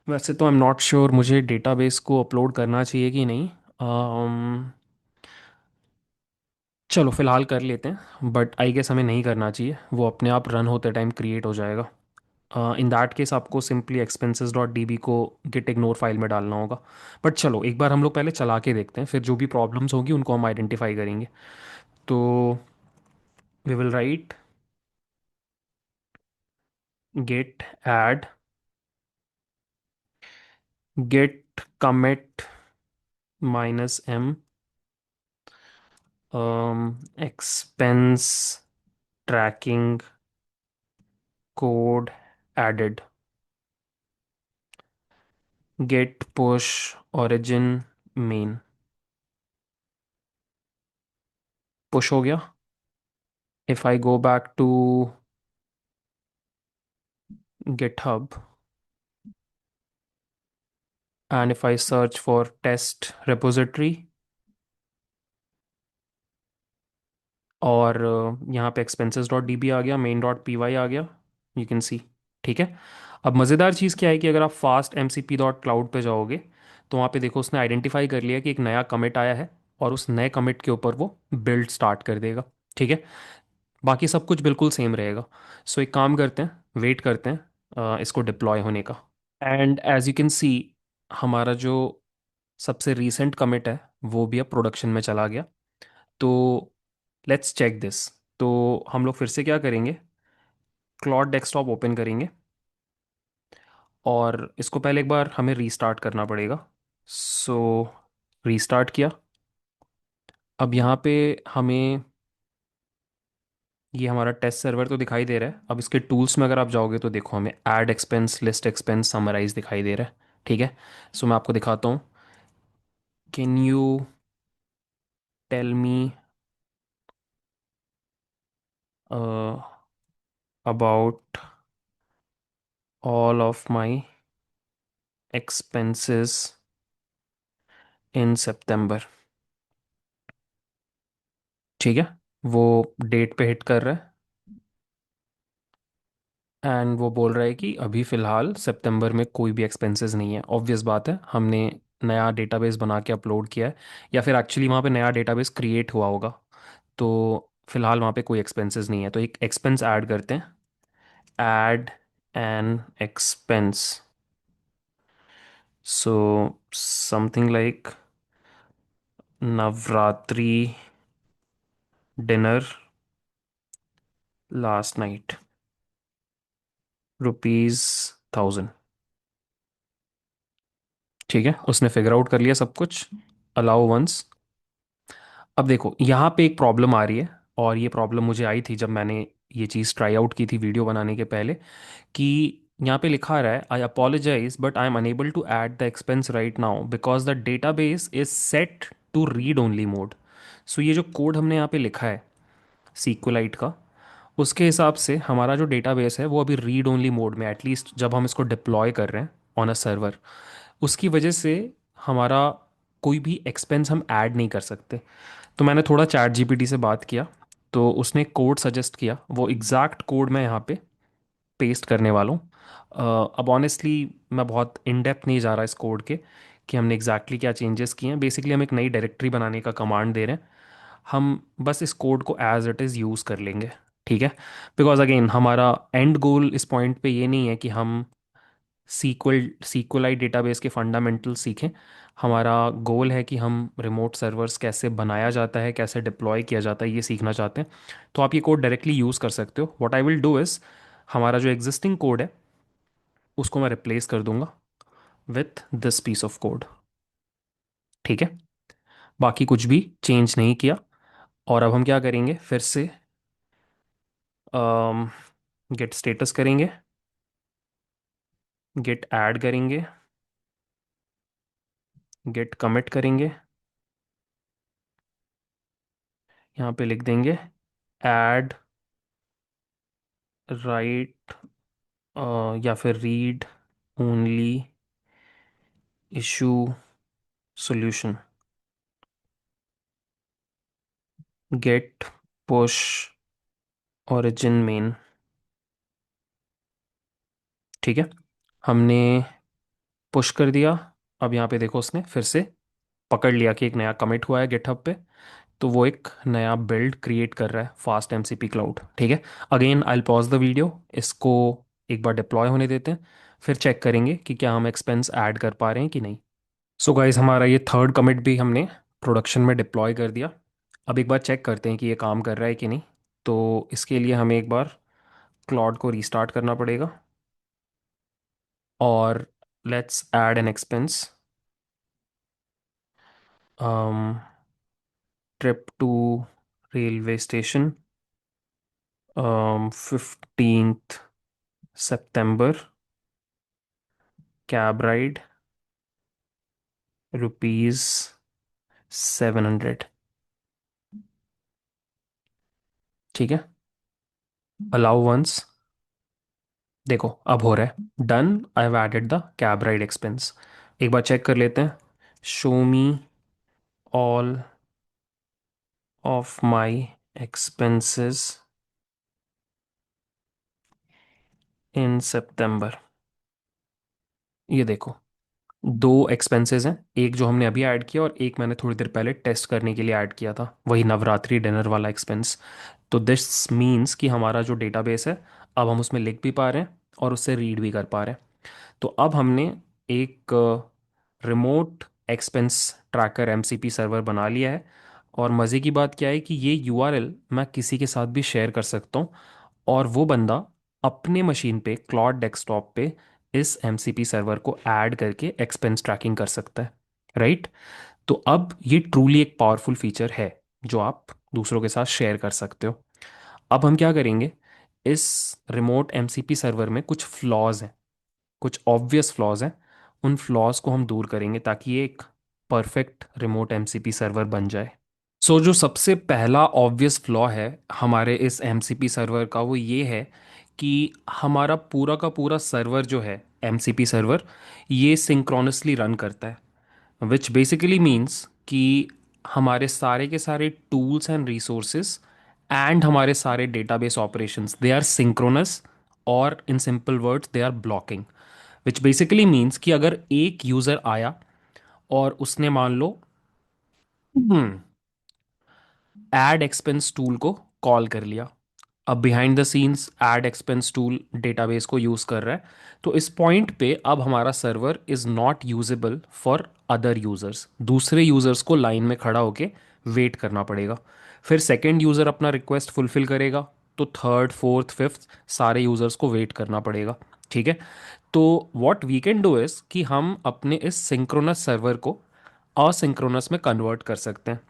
वैसे तो आई एम नॉट श्योर मुझे डेटाबेस को अपलोड करना चाहिए कि नहीं। चलो फिलहाल कर लेते हैं, बट आई गेस हमें नहीं करना चाहिए, वो अपने आप रन होते टाइम क्रिएट हो जाएगा। इन दैट केस आपको simply expenses dot D B को गिट इग्नोर फाइल में डालना होगा। बट चलो एक बार हम लोग पहले चला के देखते हैं, फिर जो भी प्रॉब्लम्स होगी उनको हम आइडेंटिफाई करेंगे। तो we will write git add git commit -m expense tracking code added, git push origin main। Push हो गया। If I go back to GitHub and if I search for test repository, और यहाँ पे expenses डॉट डी बी आ गया, मेन डॉट पी वाई आ गया, यू कैन सी। ठीक है। अब मज़ेदार चीज़ क्या है कि अगर आप fast M C P dot cloud पर जाओगे तो वहाँ पे देखो उसने आइडेंटिफाई कर लिया कि एक नया कमिट आया है, और उस नए कमिट के ऊपर वो बिल्ड स्टार्ट कर देगा। ठीक है। बाकी सब कुछ बिल्कुल सेम रहेगा। सो एक काम करते हैं, वेट करते हैं इसको डिप्लॉय होने का। And as you can see, हमारा जो सबसे रीसेंट कमिट है वो भी अब प्रोडक्शन में चला गया। तो लेट्स चेक दिस। तो हम लोग फिर से क्या करेंगे, क्लॉड डेस्कटॉप ओपन करेंगे, और इसको पहले एक बार हमें रीस्टार्ट करना पड़ेगा। सो रीस्टार्ट किया। अब यहाँ पे हमें ये हमारा टेस्ट सर्वर तो दिखाई दे रहा है। अब इसके टूल्स में अगर आप जाओगे तो देखो हमें add expense, list expense, summarise दिखाई दे रहा है। ठीक है। सो मैं आपको दिखाता हूँ। Can you tell me about all of my expenses in September. ठीक है, वो डेट पे हिट कर रहा है एंड वो बोल रहा है कि अभी फ़िलहाल सितंबर में कोई भी एक्सपेंसेस नहीं है। ऑब्वियस बात है, हमने नया डेटाबेस बना के अपलोड किया है, या फिर एक्चुअली वहाँ पे नया डेटाबेस क्रिएट हुआ होगा। तो फिलहाल वहाँ पे कोई एक्सपेंसेस नहीं है, तो एक एक्सपेंस ऐड करते हैं। Add an expense, so something like Navratri dinner last night, ₹1000। ठीक है, उसने फिगर आउट कर लिया सब कुछ। Allow once. अब देखो यहाँ पे एक प्रॉब्लम आ रही है, और ये प्रॉब्लम मुझे आई थी जब मैंने ये चीज़ ट्राई आउट की थी वीडियो बनाने के पहले, कि यहाँ पे लिखा रहा है I apologize but I am unable to add the expense right now because the database is set to read only mode. So ये जो कोड हमने यहाँ पे लिखा है सीक्वलाइट का, उसके हिसाब से हमारा जो डेटाबेस है वो अभी रीड ओनली मोड में, एटलीस्ट जब हम इसको डिप्लॉय कर रहे हैं ऑन अ सर्वर, उसकी वजह से हमारा कोई भी एक्सपेंस हम ऐड नहीं कर सकते। तो मैंने थोड़ा चैट जीपीटी से बात किया, तो उसने कोड सजेस्ट किया, वो एग्जैक्ट कोड मैं यहाँ पे पेस्ट करने वाला हूँ। अब ऑनेस्टली मैं बहुत इन डेप्थ नहीं जा रहा इस कोड के कि हमने एग्जैक्टली क्या चेंजेस किए हैं। बेसिकली हम एक नई डायरेक्टरी बनाने का कमांड दे रहे हैं, हम बस इस कोड को एज इट इज़ यूज़ कर लेंगे। ठीक है, बिकॉज अगेन हमारा एंड गोल इस पॉइंट पे ये नहीं है कि हम सीक्वलाइट डेटाबेस के फंडामेंटल सीखें। हमारा गोल है कि हम रिमोट सर्वर्स कैसे बनाया जाता है, कैसे डिप्लॉय किया जाता है, ये सीखना चाहते हैं। तो आप ये कोड डायरेक्टली यूज़ कर सकते हो। What I will do is, हमारा जो एग्जिस्टिंग कोड है उसको मैं रिप्लेस कर दूंगा with this piece of code. ठीक है, बाकी कुछ भी चेंज नहीं किया। और अब हम क्या करेंगे, फिर से गेट स्टेटस करेंगे, गेट ऐड करेंगे, गेट कमिट करेंगे, यहाँ पे लिख देंगे ऐड राइट या फिर read only issue solution, git push origin main. ठीक है, हमने पुश कर दिया। अब यहाँ पे देखो उसने फिर से पकड़ लिया कि एक नया कमिट हुआ है गिटहब पे, तो वो एक नया बिल्ड क्रिएट कर रहा है फास्ट एमसीपी क्लाउड। ठीक है, again I pause the video, इसको एक बार डिप्लॉय होने देते हैं, फिर चेक करेंगे कि क्या हम एक्सपेंस ऐड कर पा रहे हैं कि नहीं। सो गाइज हमारा ये थर्ड कमिट भी हमने प्रोडक्शन में डिप्लॉय कर दिया। अब एक बार चेक करते हैं कि ये काम कर रहा है कि नहीं। तो इसके लिए हमें एक बार क्लॉड को रीस्टार्ट करना पड़ेगा, और let's add an expense, trip to railway station, 15th September, cab ride ₹700। ठीक है, अलाउ वंस। देखो अब हो रहा है done, I have added the cab ride expense. एक बार चेक कर लेते हैं, show me all of my expenses in सितंबर। ये देखो दो एक्सपेंसेस हैं, एक जो हमने अभी ऐड किया और एक मैंने थोड़ी देर पहले टेस्ट करने के लिए ऐड किया था, वही नवरात्रि डिनर वाला एक्सपेंस। तो दिस मीन्स कि हमारा जो डेटाबेस है अब हम उसमें लिख भी पा रहे हैं और उससे रीड भी कर पा रहे हैं। तो अब हमने एक remote expense tracker MCP server बना लिया है। और मज़े की बात क्या है कि ये यूआरएल मैं किसी के साथ भी शेयर कर सकता हूँ, और वो बंदा अपने मशीन पे क्लाउड डेस्कटॉप पे इस एमसीपी सर्वर को ऐड करके एक्सपेंस ट्रैकिंग कर सकता है। राइट, तो अब ये ट्रूली एक पावरफुल फीचर है जो आप दूसरों के साथ शेयर कर सकते हो। अब हम क्या करेंगे, इस रिमोट एमसीपी सर्वर में कुछ फ्लॉज हैं, कुछ ऑब्वियस फ्लॉज हैं, उन फ्लॉज को हम दूर करेंगे ताकि ये एक परफेक्ट रिमोट एमसीपी सर्वर बन जाए। सो जो सबसे पहला ऑब्वियस फ्लॉ है हमारे इस एमसीपी सर्वर का, वो ये है कि हमारा पूरा का पूरा सर्वर जो है एमसीपी सर्वर, ये सिंक्रोनसली रन करता है। विच बेसिकली मीन्स कि हमारे सारे के सारे टूल्स एंड रिसोर्सेस एंड हमारे सारे database operations they are synchronous, और in simple words they are blocking. Which basically means कि अगर एक यूज़र आया और उसने मान लो एड एक्सपेंस टूल को कॉल कर लिया, अब behind the scenes add expense tool database को यूज़ कर रहा है, तो इस पॉइंट पे अब हमारा server is not usable for other users. दूसरे यूज़र्स को लाइन में खड़ा होके वेट करना पड़ेगा। फिर सेकेंड यूज़र अपना रिक्वेस्ट फुलफिल करेगा, तो थर्ड फोर्थ फिफ्थ सारे यूज़र्स को वेट करना पड़ेगा। ठीक है। तो what we can do is कि हम अपने इस सिंक्रोनस सर्वर को असिंक्रोनस में कन्वर्ट कर सकते हैं।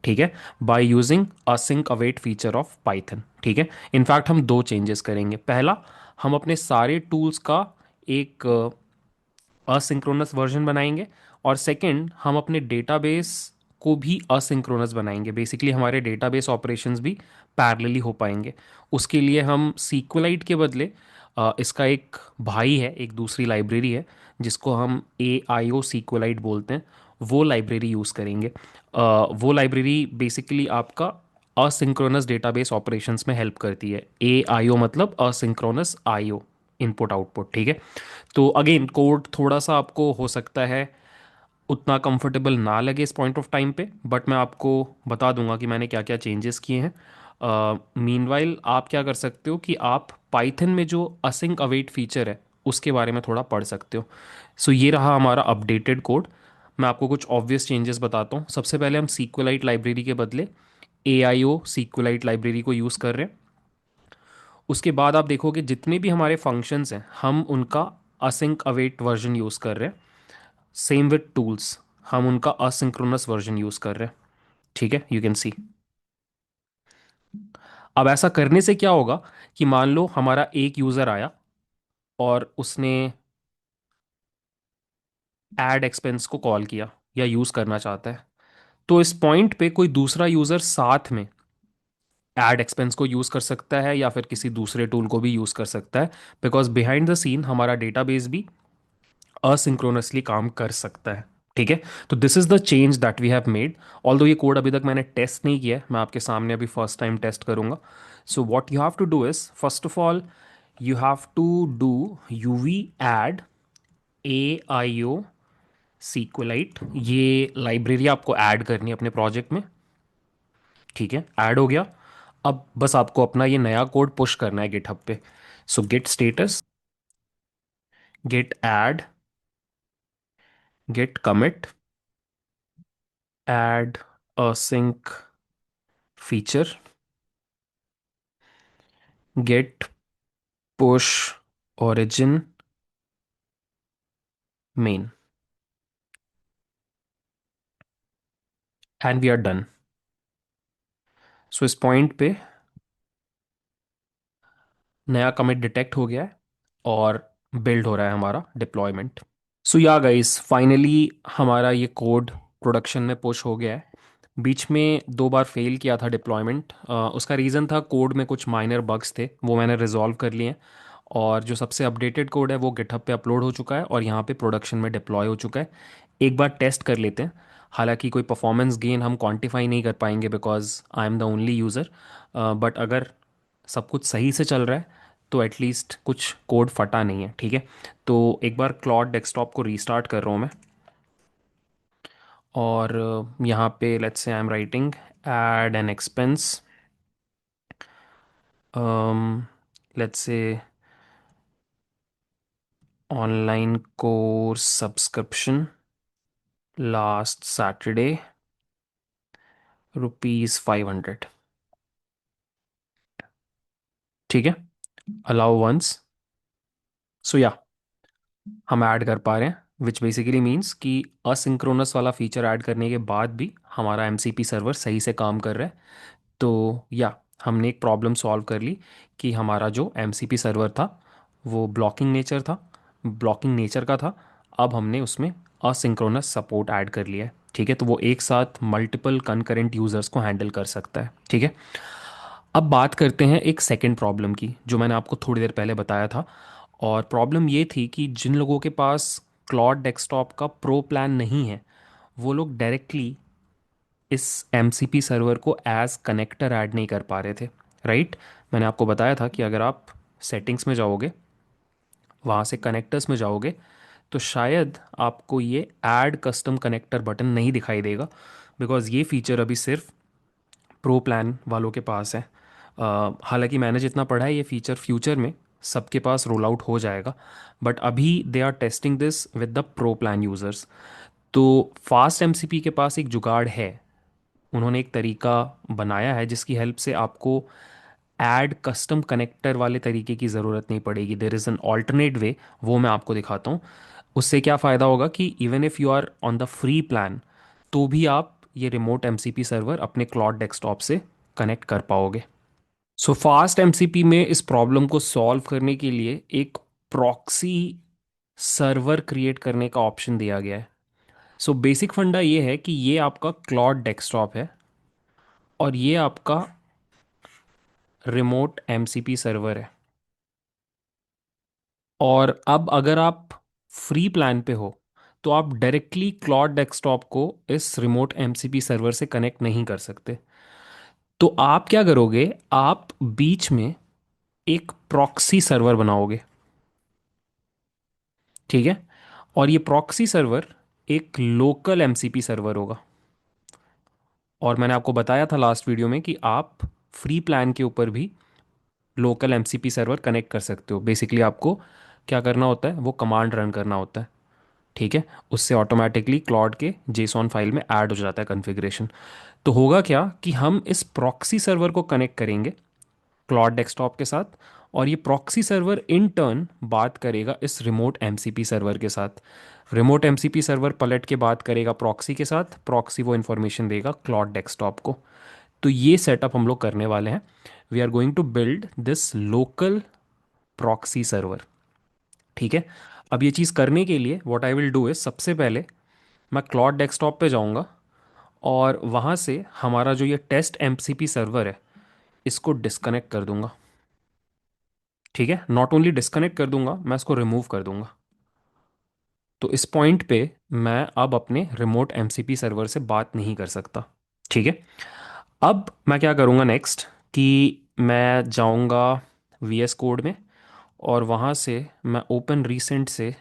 ठीक है, by using async await feature of Python. ठीक है। इनफैक्ट हम दो चेंजेस करेंगे। पहला, हम अपने सारे टूल्स का एक असिंक्रोनस वर्जन बनाएंगे, और सेकंड हम अपने डेटाबेस को भी असिंक्रोनस बनाएंगे। बेसिकली हमारे डेटाबेस ऑपरेशंस भी पैरेलली हो पाएंगे। उसके लिए हम सीक्वलाइट के बदले इसका एक भाई है, एक दूसरी लाइब्रेरी है जिसको हम ए आई ओ सीक्वलाइट बोलते हैं, वो लाइब्रेरी यूज़ करेंगे। वो लाइब्रेरी बेसिकली आपका असिंक्रोनस डेटाबेस ऑपरेशंस में हेल्प करती है। ए आई ओ मतलब असिंक्रोनस आई ओ, इनपुट आउटपुट। ठीक है। तो अगेन कोड थोड़ा सा आपको हो सकता है उतना कंफर्टेबल ना लगे इस पॉइंट ऑफ टाइम पे, बट मैं आपको बता दूंगा कि मैंने क्या क्या चेंजेस किए हैं। मीनवाइल आप क्या कर सकते हो कि आप पाइथन में जो असिंक अवेट फीचर है उसके बारे में थोड़ा पढ़ सकते हो। सो ये रहा हमारा अपडेटेड कोड। मैं आपको कुछ ऑब्वियस चेंजेस बताता हूँ। सबसे पहले हम सीक्वलाइट लाइब्रेरी के बदले ए आई ओ सीक्वलाइट लाइब्रेरी को यूज़ कर रहे हैं। उसके बाद आप देखोगे जितने भी हमारे फंक्शंस हैं हम उनका असिंक अवेट वर्जन यूज़ कर रहे हैं। सेम विद टूल्स, हम उनका असिंक्रोनस वर्जन यूज़ कर रहे हैं। ठीक है, यू कैन सी। अब ऐसा करने से क्या होगा कि मान लो हमारा एक यूज़र आया और उसने एड एक्सपेंस को कॉल किया या यूज़ करना चाहता है, तो इस पॉइंट पे कोई दूसरा यूज़र साथ में एड एक्सपेंस को यूज़ कर सकता है या फिर किसी दूसरे टूल को भी यूज़ कर सकता है, बिकॉज बिहाइंड द सीन हमारा डेटाबेस भी असिंक्रोनसली काम कर सकता है। ठीक है। तो this is the change that we have made. Although ये कोड अभी तक मैंने टेस्ट नहीं किया है, मैं आपके सामने अभी फर्स्ट टाइम टेस्ट करूंगा। So what you have to do is, first of all you have to do uv add A I O SQLite. ये लाइब्रेरी आपको ऐड करनी है अपने प्रोजेक्ट में। ठीक है, ऐड हो गया। अब बस आपको अपना ये नया कोड पुश करना है गिटहब पे। So git status, git add, git commit, add async feature, get push origin main, and we are done. सो इस पॉइंट पे नया कमिट डिटेक्ट हो गया है और बिल्ड हो रहा है हमारा डिप्लॉयमेंट। सो या गाइस, फाइनली हमारा ये कोड प्रोडक्शन में पुश हो गया है। बीच में दो बार फेल किया था डिप्लॉयमेंट। उसका रीज़न था कोड में कुछ माइनर बग्स थे, वो मैंने रिजॉल्व कर लिए हैं। और जो सबसे अपडेटेड कोड है वो गिटहब पे अपलोड हो चुका है और यहाँ पे प्रोडक्शन में डिप्लॉय हो चुका है। एक बार टेस्ट कर लेते हैं। हालांकि कोई परफॉर्मेंस गेन हम क्वांटिफाई नहीं कर पाएंगे because I am the only user, but अगर सब कुछ सही से चल रहा है तो एटलीस्ट कुछ कोड फटा नहीं है। ठीक है। तो एक बार क्लॉड डेस्कटॉप को रीस्टार्ट कर रहा हूँ मैं, और यहाँ पे let's say I am writing add an expense, let's say online course subscription last Saturday ₹500। ठीक है, अलाउ वंस। सो या हम ऐड कर पा रहे हैं, विच बेसिकली मीन्स कि असिंक्रोनस वाला फीचर ऐड करने के बाद भी हमारा एमसीपी सर्वर सही से काम कर रहा है। तो या हमने एक प्रॉब्लम सॉल्व कर ली कि हमारा जो एमसीपी सर्वर था वो ब्लॉकिंग नेचर का था। अब हमने उसमें असिंक्रोनस सपोर्ट ऐड कर लिया है। ठीक है, तो वो एक साथ मल्टीपल कंकरेंट यूजर्स को हैंडल कर सकता है। ठीक है। अब बात करते हैं एक सेकंड प्रॉब्लम की जो मैंने आपको थोड़ी देर पहले बताया था। और प्रॉब्लम ये थी कि जिन लोगों के पास क्लॉड डेस्कटॉप का प्रो प्लान नहीं है वो लोग डायरेक्टली इस एमसीपी सर्वर को एज कनेक्टर ऐड नहीं कर पा रहे थे, राइट। मैंने आपको बताया था कि अगर आप सेटिंग्स में जाओगे, वहाँ से कनेक्टर्स में जाओगे, तो शायद आपको ये ऐड कस्टम कनेक्टर बटन नहीं दिखाई देगा, बिकॉज ये फीचर अभी सिर्फ प्रो प्लान वालों के पास है। हालांकि मैंने जितना पढ़ा है, ये फीचर फ्यूचर में सबके पास रोल आउट हो जाएगा, बट अभी they are testing this with the pro plan users. तो फास्ट एमसीपी के पास एक जुगाड़ है, उन्होंने एक तरीका बनाया है जिसकी हेल्प से आपको ऐड कस्टम कनेक्टर वाले तरीके की ज़रूरत नहीं पड़ेगी। There is an alternate way, वो मैं आपको दिखाता हूँ। उससे क्या फ़ायदा होगा कि even if you are on the free plan, तो भी आप ये रिमोट एमसीपी सर्वर अपने क्लाउड डेस्कटॉप से कनेक्ट कर पाओगे। सो फास्ट एमसीपी में इस प्रॉब्लम को सॉल्व करने के लिए एक प्रॉक्सी सर्वर क्रिएट करने का ऑप्शन दिया गया है। सो बेसिक फंडा ये है कि ये आपका क्लाउड डेस्कटॉप है और ये आपका रिमोट एमसीपी सर्वर है। और अब अगर आप फ्री प्लान पे हो, तो आप डायरेक्टली क्लाउड डेस्कटॉप को इस रिमोट एमसीपी सर्वर से कनेक्ट नहीं कर सकते। तो आप क्या करोगे, आप बीच में एक प्रॉक्सी सर्वर बनाओगे, ठीक है। और ये प्रॉक्सी सर्वर एक लोकल एमसीपी सर्वर होगा। और मैंने आपको बताया था लास्ट वीडियो में कि आप फ्री प्लान के ऊपर भी लोकल एमसीपी सर्वर कनेक्ट कर सकते हो। बेसिकली आपको क्या करना होता है, वो कमांड रन करना होता है, ठीक है। उससे ऑटोमेटिकली क्लॉड के जेसॉन फाइल में ऐड हो जाता है कॉन्फ़िगरेशन। तो होगा क्या कि हम इस प्रॉक्सी सर्वर को कनेक्ट करेंगे क्लॉड डेस्कटॉप के साथ, और ये प्रॉक्सी सर्वर इन टर्न बात करेगा इस रिमोट एमसीपी सर्वर के साथ। रिमोट एमसीपी सर्वर पलट के बात करेगा प्रॉक्सी के साथ, प्रॉक्सी वो इन्फॉर्मेशन देगा क्लॉड डेस्कटॉप को। तो ये सेटअप हम लोग करने वाले हैं। We are going to build this local proxy server, ठीक है। अब ये चीज़ करने के लिए what I will do is, सबसे पहले मैं क्लॉड डेस्कटॉप पे जाऊंगा और वहाँ से हमारा जो ये टेस्ट एमसीपी सर्वर है, इसको डिस्कनेक्ट कर दूंगा, ठीक है। नॉट ओनली डिस्कनेक्ट कर दूंगा, मैं इसको रिमूव कर दूंगा। तो इस पॉइंट पे मैं अब अपने रिमोट एमसीपी सर्वर से बात नहीं कर सकता, ठीक है। अब मैं क्या करूँगा नेक्स्ट, कि मैं जाऊँगा वीएस कोड में, और वहाँ से मैं ओपन रीसेंट से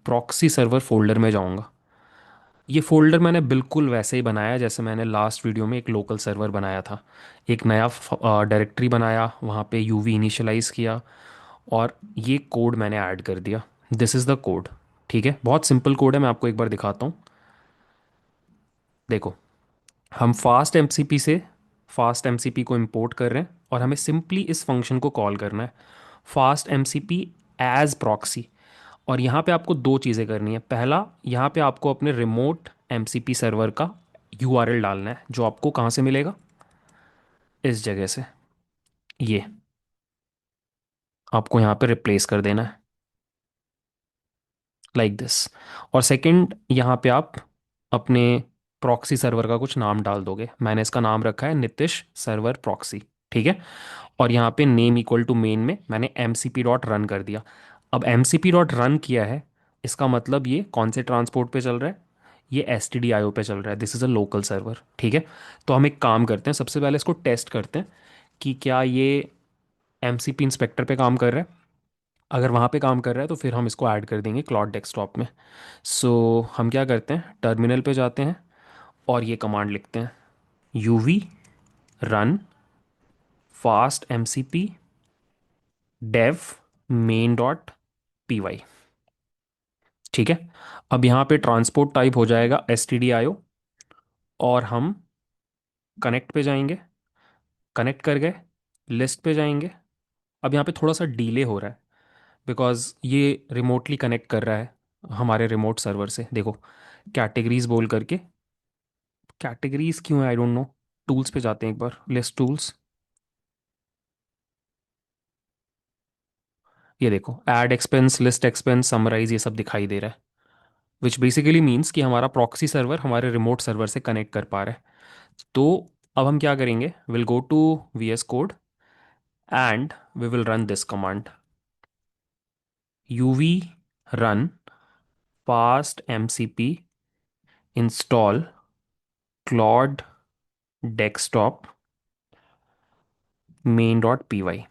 प्रॉक्सी सर्वर फोल्डर में जाऊँगा। ये फोल्डर मैंने बिल्कुल वैसे ही बनाया जैसे मैंने लास्ट वीडियो में एक लोकल सर्वर बनाया था। एक नया डायरेक्टरी बनाया, वहाँ पे यूवी इनिशियलाइज किया, और ये कोड मैंने ऐड कर दिया। दिस इज़ द कोड, ठीक है। बहुत सिंपल कोड है, मैं आपको एक बार दिखाता हूँ। देखो, हम फास्ट एमसीपी को इंपोर्ट कर रहे हैं, और हमें सिंपली इस फंक्शन को कॉल करना है, फास्ट एमसीपी एज प्रॉक्सी। और यहाँ पे आपको दो चीज़ें करनी है। पहला, यहाँ पे आपको अपने रिमोट एमसीपी सर्वर का यूआरएल डालना है, जो आपको कहाँ से मिलेगा, इस जगह से। ये आपको यहाँ पे रिप्लेस कर देना है, लाइक दिस। और सेकंड, यहाँ पे आप अपने प्रॉक्सी सर्वर का कुछ नाम डाल दोगे। मैंने इसका नाम रखा है नितिश सर्वर प्रॉक्सी, ठीक है। और यहाँ पे नेम इक्वल टू मेन में मैंने M C P dot run कर दिया। अब M C P dot run किया है, इसका मतलब ये कौन से ट्रांसपोर्ट पे चल रहा है, ये एस टी डी आई ओ पे चल रहा है। This is a local server, ठीक है। तो हम एक काम करते हैं, सबसे पहले इसको टेस्ट करते हैं कि क्या ये एम सी पी इंस्पेक्टर पे काम कर रहा है। अगर वहाँ पे काम कर रहा है, तो फिर हम इसको ऐड कर देंगे क्लॉड डेस्कटॉप में। सो हम क्या करते हैं, टर्मिनल पे जाते हैं और ये कमांड लिखते हैं, uv run fast M C P dev main dot P Y, ठीक है। अब यहाँ पे ट्रांसपोर्ट टाइप हो जाएगा S T D I O, और हम कनेक्ट पे जाएंगे, कनेक्ट कर गए, लिस्ट पे जाएंगे। अब यहाँ पे थोड़ा सा डीले हो रहा है, बिकॉज ये रिमोटली कनेक्ट कर रहा है हमारे रिमोट सर्वर से। देखो, कैटेगरीज बोल करके, कैटेगरीज क्यों है आई डोंट नो। टूल्स पे जाते हैं एक बार, लिस्ट टूल्स, ये देखो add expense, list expense, summarize, ये सब दिखाई दे रहा है, विच बेसिकली मीन्स कि हमारा प्रॉक्सी सर्वर हमारे रिमोट सर्वर से कनेक्ट कर पा रहा है। तो अब हम क्या करेंगे, will go to V S code and we will run this command, uv run fast M C P install Claude desktop main dot P Y.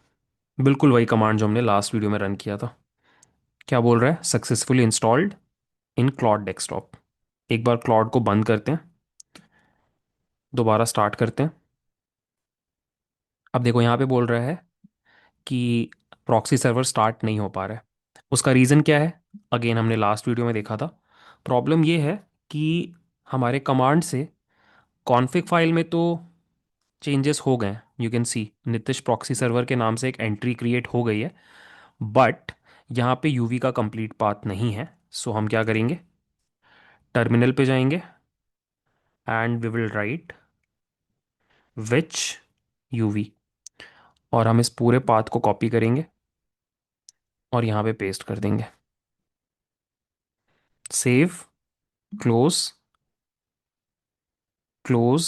बिल्कुल वही कमांड जो हमने लास्ट वीडियो में रन किया था। क्या बोल रहा है? Successfully installed in Claude desktop. एक बार क्लॉड को बंद करते हैं, दोबारा स्टार्ट करते हैं। अब देखो यहाँ पे बोल रहा है कि प्रॉक्सी सर्वर स्टार्ट नहीं हो पा रहा है। उसका रीज़न क्या है? अगेन हमने लास्ट वीडियो में देखा था। प्रॉब्लम ये है कि हमारे कमांड से कॉन्फ़िग फाइल में तो चेंजेस हो गए हैं। You can C Nitish proxy server के नाम से एक एंट्री क्रिएट हो गई है, बट यहाँ पे यूवी का कंप्लीट पाथ नहीं है। सो हम क्या करेंगे? टर्मिनल पे जाएंगे and we will write which uv, और हम इस पूरे पाथ को कॉपी करेंगे और यहाँ पे पेस्ट कर देंगे। सेव, क्लोज, क्लोज,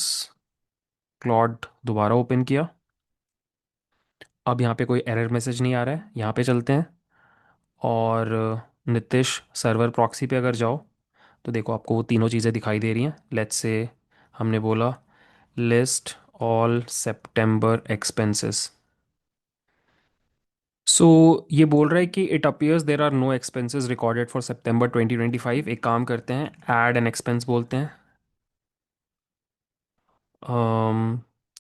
क्लॉड दोबारा ओपन किया। अब यहाँ पे कोई एरर मैसेज नहीं आ रहा है। यहाँ पे चलते हैं और नितिश सर्वर प्रॉक्सी पे अगर जाओ तो देखो आपको वो तीनों चीज़ें दिखाई दे रही हैं। लेट्स से हमने बोला list all September expenses. So ये बोल रहा है कि it appears there are no expenses recorded for September 2025। एक काम करते हैं, ऐड एन एक्सपेंस बोलते हैं।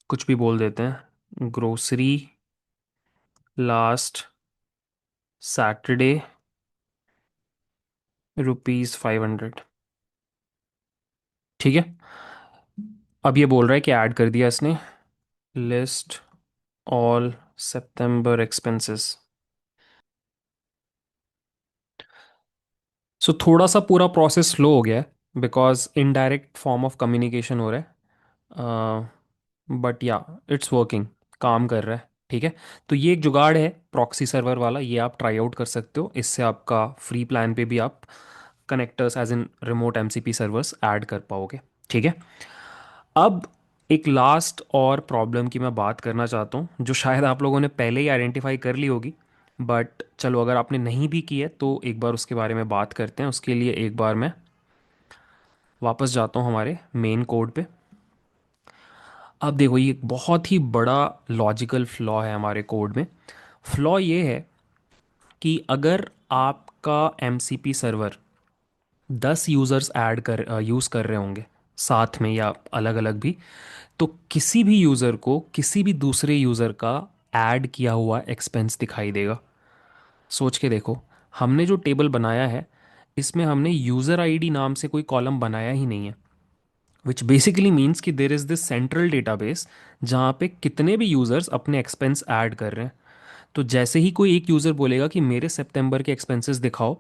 कुछ भी बोल देते हैं, ग्रोसरी लास्ट सैटरडे ₹500। ठीक है। अब ये बोल रहा है कि ऐड कर दिया इसने, लिस्ट ऑल सितंबर एक्सपेंसेस। सो थोड़ा सा पूरा प्रोसेस स्लो हो गया है because indirect form of communication हो रहा है, बट या इट्स वर्किंग, काम कर रहा है। ठीक है। तो ये एक जुगाड़ है प्रॉक्सी सर्वर वाला, ये आप ट्राई आउट कर सकते हो। इससे आपका फ्री प्लान पे भी आप connectors as in remote MCP servers add कर पाओगे। ठीक है। अब एक लास्ट और प्रॉब्लम की मैं बात करना चाहता हूँ जो शायद आप लोगों ने पहले ही आइडेंटिफाई कर ली होगी, बट चलो अगर आपने नहीं भी की है तो एक बार उसके बारे में बात करते हैं। उसके लिए एक बार मैं वापस जाता हूँ हमारे मेन कोड पे। अब देखो ये एक बहुत ही बड़ा लॉजिकल फ्लॉ है हमारे कोड में। फ्लॉ ये है कि अगर आपका एमसीपी सर्वर 10 यूज़र्स ऐड कर यूज़ कर रहे होंगे साथ में या अलग अलग भी, तो किसी भी यूज़र को किसी भी दूसरे यूज़र का ऐड किया हुआ एक्सपेंस दिखाई देगा। सोच के देखो, हमने जो टेबल बनाया है इसमें हमने यूज़र आईडी नाम से कोई कॉलम बनाया ही नहीं है, विच बेसिकली मीन्स कि there is this central database जहाँ पे कितने भी यूज़र्स अपने एक्सपेंस ऐड कर रहे हैं। तो जैसे ही कोई एक यूज़र बोलेगा कि मेरे सितंबर के एक्सपेंसेस दिखाओ,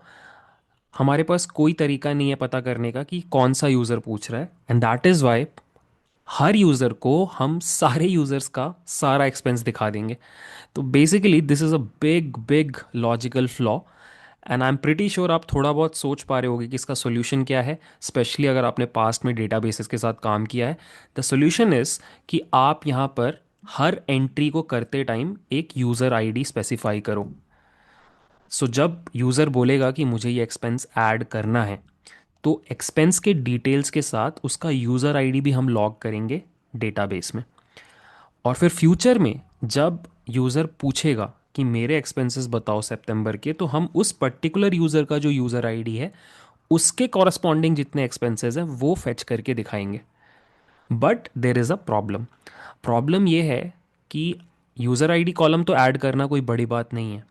हमारे पास कोई तरीका नहीं है पता करने का कि कौन सा यूज़र पूछ रहा है, and that is why her user को हम सारे यूज़र्स का सारा एक्सपेंस दिखा देंगे। तो basically this is a big big logical flaw, and I am pretty sure आप थोड़ा बहुत सोच पा रहे होगे कि इसका सोल्यूशन क्या है, स्पेशली अगर आपने पास्ट में डेटाबेसेस के साथ काम किया है। द सोल्यूशन इज़ कि आप यहाँ पर हर एंट्री को करते टाइम एक यूज़र आईडी स्पेसिफाई करो। सो जब यूज़र बोलेगा कि मुझे ये एक्सपेंस ऐड करना है, तो एक्सपेंस के डिटेल्स के साथ उसका यूज़र आईडी भी हम लॉग करेंगे डेटाबेस में। और फिर फ्यूचर में जब यूज़र पूछेगा कि मेरे एक्सपेंसेस बताओ सितंबर के, तो हम उस पर्टिकुलर यूज़र का जो यूज़र आईडी है उसके कॉरस्पॉन्डिंग जितने एक्सपेंसेस हैं वो फेच करके दिखाएंगे। But there is a problem. Problem ये है कि यूज़र आईडी कॉलम तो ऐड करना कोई बड़ी बात नहीं है,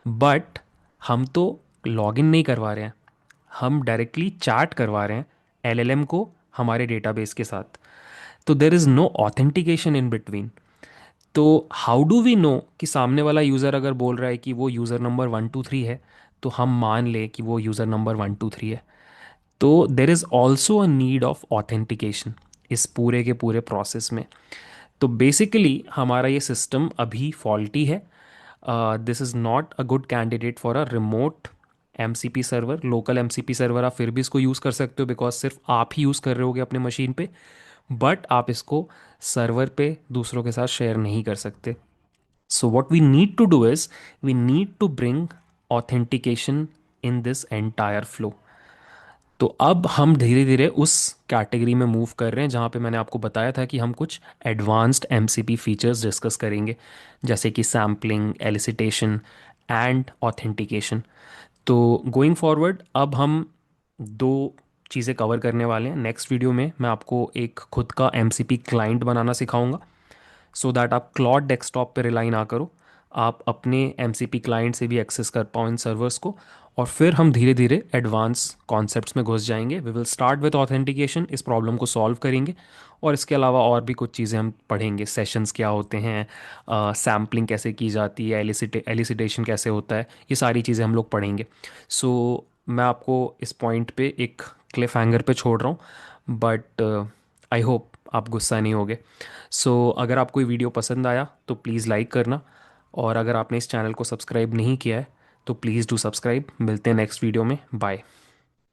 बट हम तो लॉगिन नहीं करवा रहे हैं, हम डायरेक्टली चैट करवा रहे हैं एलएलएम को हमारे डेटाबेस के साथ। तो there is no authentication in between. तो हाउ डू वी नो कि सामने वाला यूज़र अगर बोल रहा है कि वो यूज़र नंबर 123 है, तो हम मान ले कि वो यूज़र नंबर 123 है। तो there is also a need of authentication इस पूरे के पूरे प्रोसेस में। तो बेसिकली हमारा ये सिस्टम अभी फॉल्टी है। This is not a good candidate for a remote M C P server. Local M C P server आप फिर भी इसको यूज़ कर सकते हो बिकॉज सिर्फ आप ही यूज़ कर रहे होगे अपने मशीन पे, बट आप इसको सर्वर पे दूसरों के साथ शेयर नहीं कर सकते। So what we need to do is we need to bring authentication in this entire flow. तो अब हम धीरे धीरे उस कैटेगरी में मूव कर रहे हैं जहाँ पे मैंने आपको बताया था कि हम कुछ एडवांस्ड एमसीपी फीचर्स डिस्कस करेंगे, जैसे कि सैम्पलिंग, एलिसिटेशन एंड ऑथेंटिकेशन। तो गोइंग फॉरवर्ड अब हम दो चीज़ें कवर करने वाले हैं। नेक्स्ट वीडियो में मैं आपको एक खुद का एमसीपी क्लाइंट बनाना सिखाऊंगा, सो दैट आप क्लॉड डेस्कटॉप पे रिलाई ना करो, आप अपने एम क्लाइंट से भी एक्सेस कर पाओ इन सर्वर्स को। और फिर हम धीरे धीरे एडवांस कॉन्सेप्ट्स में घुस जाएंगे। We will start with authentication, इस प्रॉब्लम को सॉल्व करेंगे, और इसके अलावा और भी कुछ चीज़ें हम पढ़ेंगे। सेशंस क्या होते हैं, सैम्पलिंग कैसे की जाती है, एलिसिटेशन कैसे होता है, ये सारी चीज़ें हम लोग पढ़ेंगे। सो मैं आपको इस पॉइंट पे एक क्लिफ हैंगर पे छोड़ रहा हूँ, बट आई होप आप गुस्सा नहीं होगे। सो अगर आपको ये वीडियो पसंद आया तो प्लीज़ लाइक करना, और अगर आपने इस चैनल को सब्सक्राइब नहीं किया है तो प्लीज़ डू सब्सक्राइब। मिलते हैं नेक्स्ट वीडियो में, बाय।